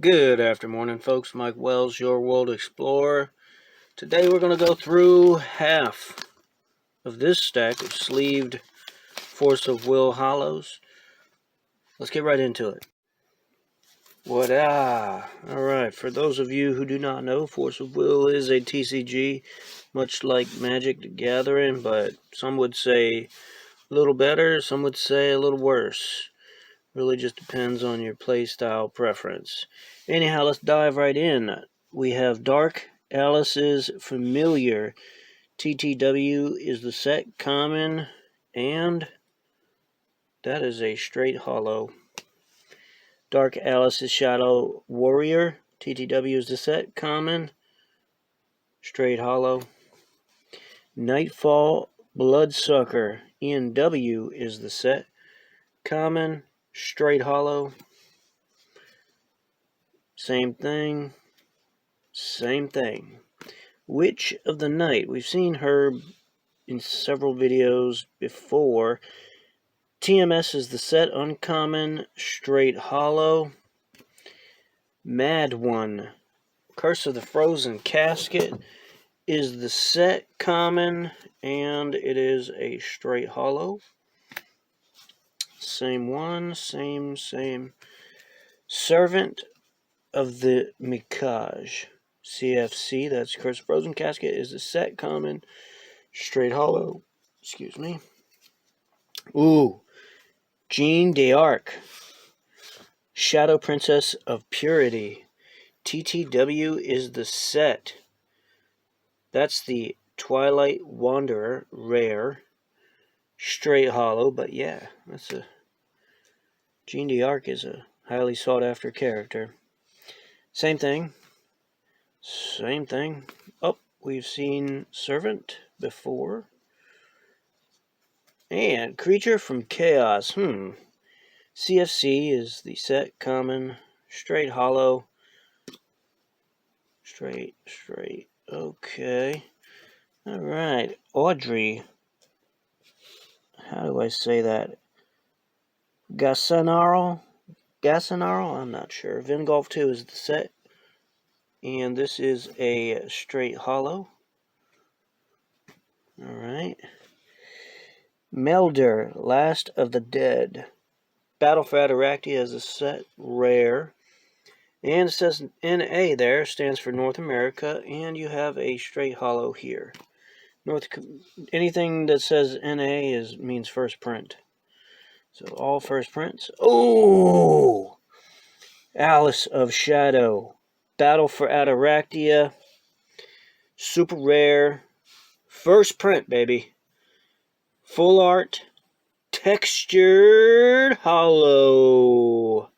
Good afternoon, folks. Mike Wells, your World Explorer. Today we're going to go through half of this stack of sleeved Force of Will hollows. Let's get right into it. Alright, for those of you who do not know, Force of Will is a TCG, much like Magic the Gathering, but some would say a little better, some would say a little worse. Really just depends on your playstyle preference. Anyhow, let's dive right in. We have Dark Alice's Familiar. TTW is the set common, and that is a straight hollow. Dark Alice's Shadow Warrior. TTW is the set common, straight hollow. Nightfall Bloodsucker. NW is the set common, straight hollow. Same thing. Witch of the Night. We've seen her in several videos before. TMS is the set uncommon, straight hollow. Mad One. Curse of the Frozen Casket is the set common, and it is a straight hollow. Same one, same. Servant of the Mikage. CFC, that's Curse of Frozen Casket, is the set common, straight hollow. Excuse me. Ooh. Jeanne d'Arc. Shadow Princess of Purity. TTW is the set. That's the Twilight Wanderer, rare. Straight hollow, but yeah, that's a... Jeanne d'Arc is a highly sought after character. Same thing. Oh, we've seen Servant before. And Creature from Chaos. CFC is the set common, straight hollow. Straight. Okay. Alright. Audrey. How do I say that? Gassanaro? I'm not sure. Vengolf 2 is the set. And this is a straight hollow. Alright. Melder, Last of the Dead. Battle for Ataraxia is a set, rare. And it says NA there, stands for North America, and you have a straight hollow here. Anything that says NA means first print. So all first prints. Oh! Alice of Shadow. Battle for Ataraxia. Super rare. First print, baby. Full art. Textured hollow.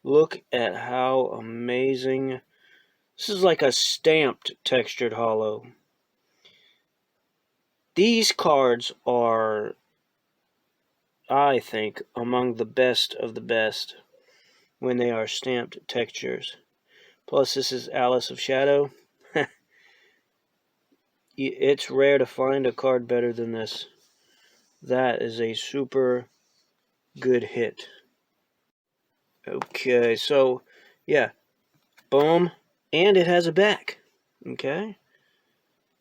Look at how amazing. This is like a stamped textured hollow. These cards are, I think, among the best of the best when they are stamped textures. Plus, this is Alice of Shadow. It's rare to find a card better than this. That is a super good hit. Okay, so, yeah. Boom. And it has a back. Okay.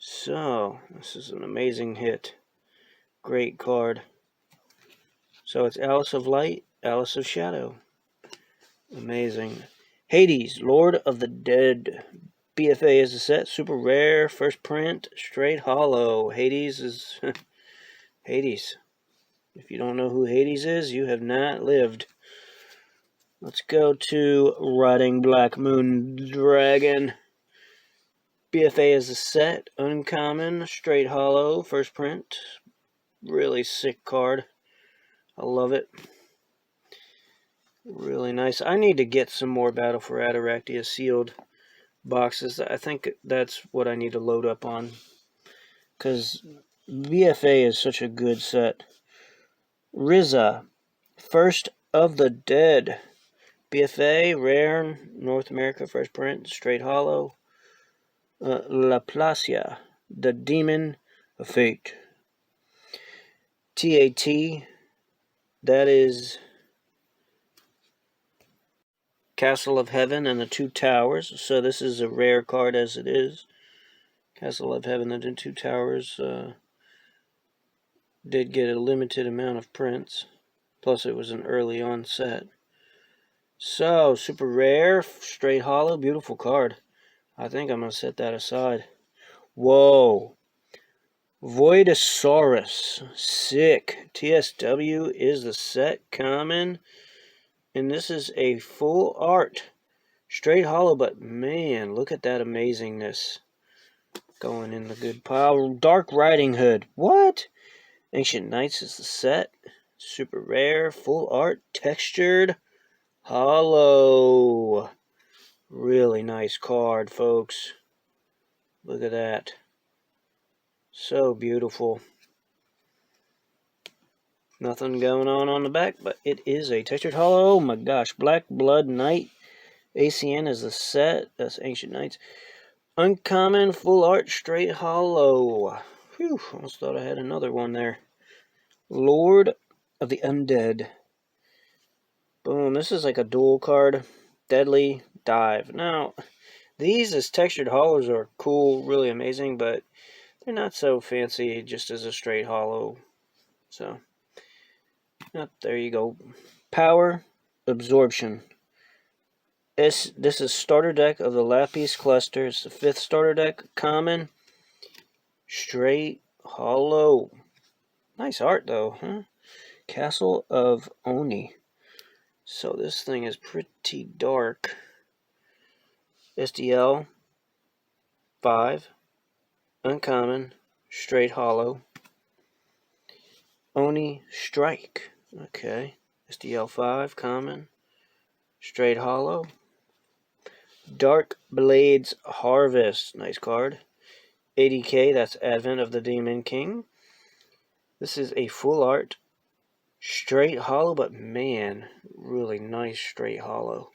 So, this is an amazing hit. Great card. So it's Alice of Light, Alice of Shadow. Amazing. Hades, Lord of the Dead. BFA is a set, super rare, first print, straight hollow. Hades is... Hades. If you don't know who Hades is, you have not lived. Let's go to Riding Black Moon Dragon. BFA is a set, uncommon, straight hollow, first print. Really sick card. I love it. Really nice. I need to get some more Battle for Ataraxia sealed boxes. I think that's what I need to load up on. Because BFA is such a good set. Riza, First of the Dead. BFA, rare, North America, first print, straight hollow. Laplacia, the Demon of Fate. TAT, that is Castle of Heaven and the Two Towers. So this is a rare card as it is. Castle of Heaven and the Two Towers did get a limited amount of prints. Plus it was an early on set. So, super rare, straight holo, beautiful card. I think I'm going to set that aside. Whoa. Voidosaurus. Sick. TSW is the set coming. And this is a full art. Straight holo, but man, look at that amazingness. Going in the good pile. Dark Riding Hood. What? Ancient Knights is the set. Super rare, full art, textured, holo. Really nice card, folks. Look at that. So beautiful. Nothing going on the back, but it is a textured holo. Oh my gosh. Black Blood Knight. ACN is the set. That's Ancient Knights. Uncommon, full art, straight holo. Whew, almost thought I had another one there. Lord of the Undead. Boom, this is like a dual card. Deadly Dive. Now, these as textured holos are cool, really amazing, but they're not so fancy just as a straight holo. So, yep, there you go. Power Absorption. This is starter deck of the Lapis Cluster. It's the 5th starter deck. Common. Straight holo. Nice art though, huh? Castle of Oni. So this thing is pretty dark. SDL 5. Uncommon. Straight holo. Oni Strike. Okay. SDL 5. Common. Straight holo. Dark Blades Harvest. Nice card. 80k. That's Advent of the Demon King. This is a full art. Straight holo, but man, really nice straight holo.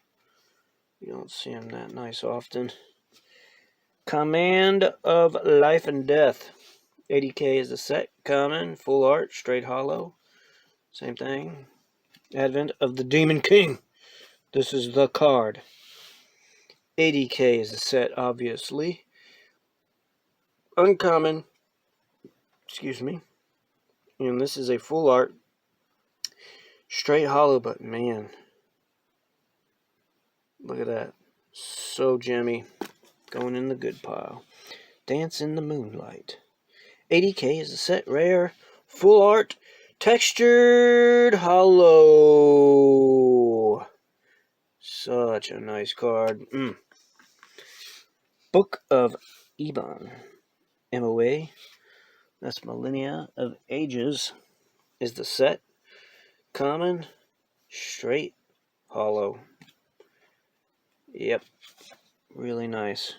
You don't see them that nice often. Command of Life and Death. 80k is the set. Common, full art, straight holo. Same thing. Advent of the Demon King. This is the card. 80k is the set, obviously. Uncommon. Excuse me. And this is a full art. Straight holo, but man. Look at that. So gemmy. Going in the good pile. Dance in the Moonlight. 80k is the set. Rare. Full art. Textured holo. Such a nice card. Book of Ebon. MOA. That's Millennia of Ages. Is the set. Common. Straight holo. Yep. Really nice.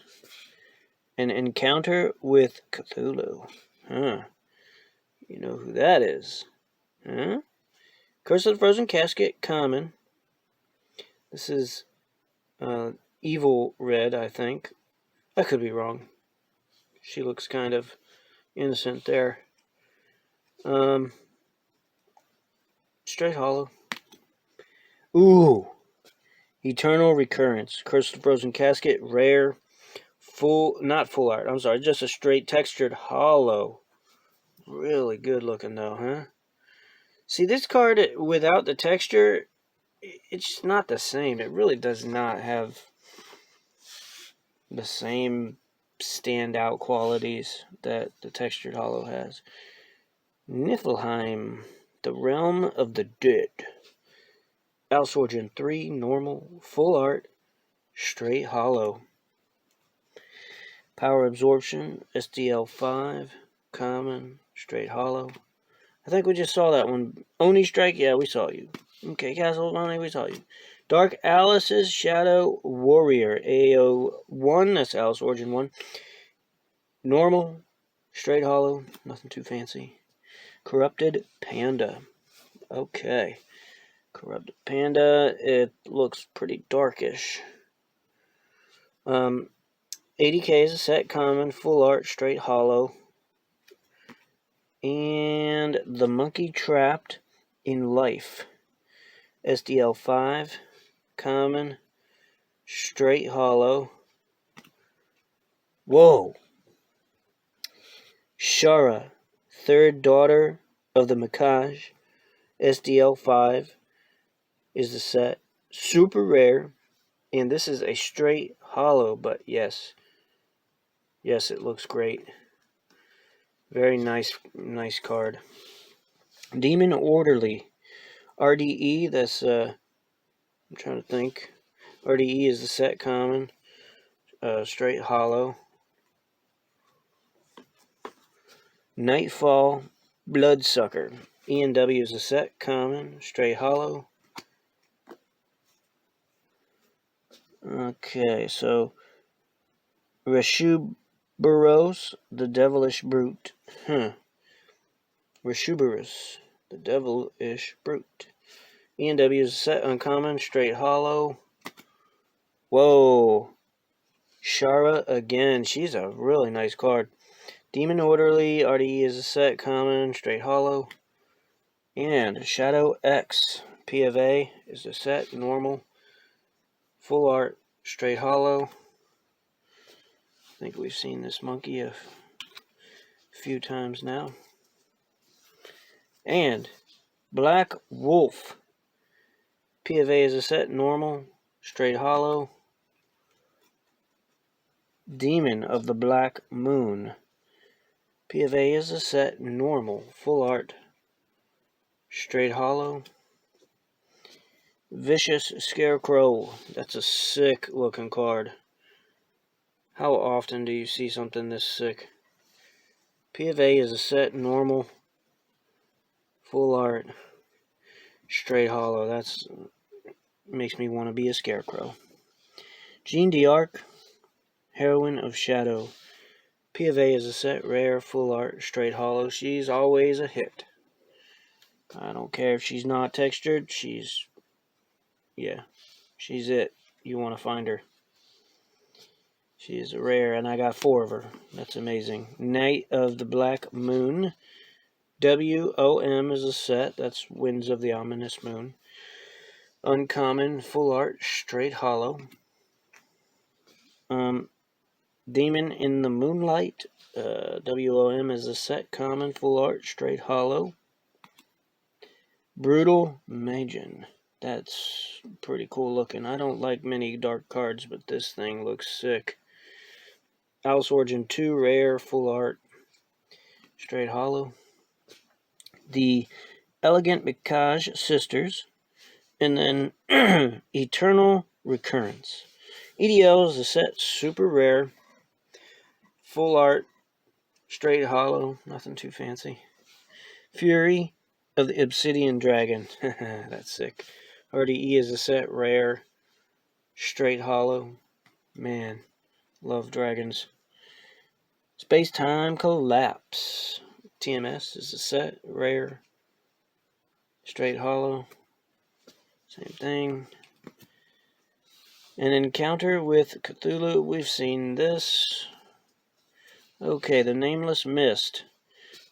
An Encounter with Cthulhu. Huh. You know who that is. Huh? Curse of the Frozen Casket. Common. This is Evil Red, I think. I could be wrong. She looks kind of innocent there. Straight holo. Ooh. Eternal Recurrence. Curse of the Frozen Casket. Rare. Not full art. I'm sorry. Just a straight textured holo. Really good looking though, huh? See, this card without the texture, it's not the same. It really does not have the same standout qualities that the textured holo has. Niflheim, the Realm of the Dead. Alsorgen 3, normal, full art, straight holo. Power Absorption, SDL 5, common, straight holo. I think we just saw that one. Oni Strike, yeah, we saw you. Okay, Castle of Oni, we saw you. Dark Alice's Shadow Warrior, AO1, that's Alice Origin 1. Normal, straight holo, nothing too fancy. Corrupted Panda. Okay. Corrupted Panda, it looks pretty darkish. 80k is a set, common, full art, straight holo. And the Monkey Trapped in Life. SDL 5, common, straight hollow. Whoa! Shara, third daughter of the Mikaj, SDL5 is the set. Super rare, and this is a straight hollow, but yes, it looks great. Very nice card. Demon Orderly, RDE, that's, I'm trying to think. RDE is the set common, straight hollow. Nightfall, Bloodsucker, ENW is the set common, straight hollow. Okay, so Reshubaros, the Devilish Brute. Reshubarus, the Devilish Brute. ENW is a set uncommon, straight hollow. Whoa. Shara again. She's a really nice card. Demon Orderly, RDE is a set common, straight hollow. And Shadow X, P of A is a set, normal. Full art, straight hollow. I think we've seen this monkey a few times now. And Black Wolf, P of A is a set, normal, straight hollow. Demon of the Black Moon, P of A is a set, normal, full art, straight hollow. Vicious Scarecrow, that's a sick looking card. How often do you see something this sick? P of A is a set, normal, full art, straight hollow. That's makes me want to be a scarecrow. Jean d'Arc, Heroine of Shadow. P of A is a set, rare, full art, straight hollow. She's always a hit. I don't care if she's not textured. She's it. You want to find her. She is rare, and I got 4 of her. That's amazing. Night of the Black Moon. WOM is a set. That's Winds of the Ominous Moon. Uncommon, full art, straight hollow. Demon in the Moonlight. WOM is a set, common, full art, straight hollow. Brutal Magian. That's pretty cool looking. I don't like many dark cards, but this thing looks sick. Alice Origin 2, rare, full art, straight hollow. The Elegant Mikaj Sisters. And then Eternal Recurrence. EDL is a set, super rare, full art, straight hollow, nothing too fancy. Fury of the Obsidian Dragon. That's sick. RDE is a set, rare, straight hollow. Man, love dragons. Space Time Collapse. TMS is a set, rare, straight hollow. Same thing. An Encounter with Cthulhu. We've seen this. Okay, the Nameless Mist.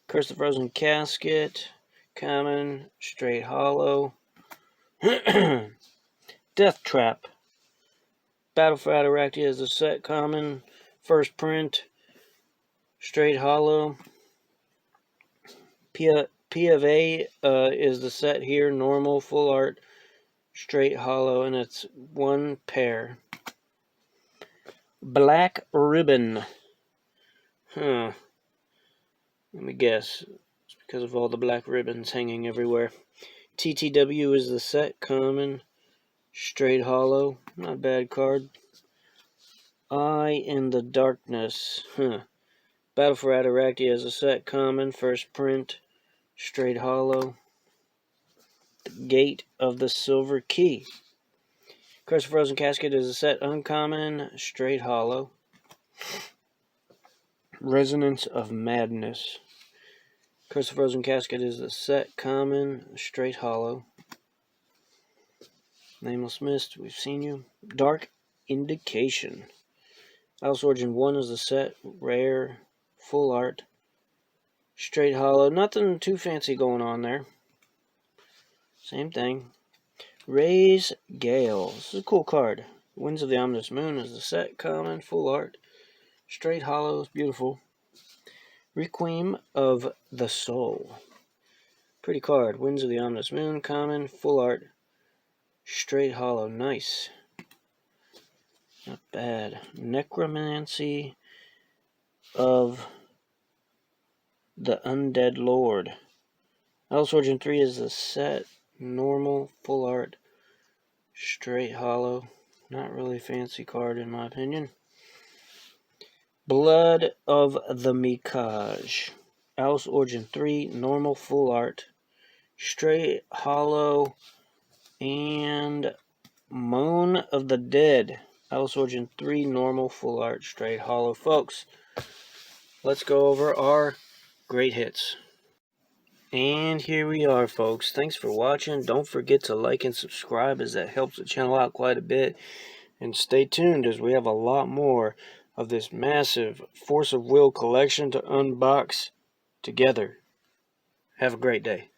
Curse the Frozen Casket. Common, straight hollow. Death Trap. Battle for Ataraxia is a set, common, first print, straight hollow. P of A is the set here, normal, full art, straight hollow, and it's 1 pair. Black Ribbon. Let me guess. It's because of all the black ribbons hanging everywhere. TTW is the set, common, straight hollow. Not a bad card. Eye in the Darkness. Battle for Ataraxia is a set, common, first print, straight hollow. The Gate of the Silver Key. Curse of Frozen Casket is a set, uncommon, straight hollow. Resonance of Madness. Curse of Frozen Casket is a set, common, straight hollow. Nameless Mist, we've seen you. Dark Indication. Alice Origin 1 is a set, rare, full art, straight hollow. Nothing too fancy going on there. Same thing. Raise Gale. This is a cool card. Winds of the Ominous Moon is the set, common, full art. Straight hollows, beautiful. Requiem of the Soul. Pretty card. Winds of the Ominous Moon, common, full art. Straight hollow, nice. Not bad. Necromancy of the Undead Lord. Alice Origin 3 is the set. Normal, full art, straight hollow. Not really fancy card in my opinion. Blood of the Mikaj. Alice Origin 3, normal, full art, straight hollow, and Moan of the Dead. Alice Origin 3, normal, full art, straight hollow. Folks, let's go over our great hits. And here we are, folks. Thanks for watching. Don't forget to like and subscribe, as that helps the channel out quite a bit. And stay tuned, as we have a lot more of this massive Force of Will collection to unbox together. Have a great day.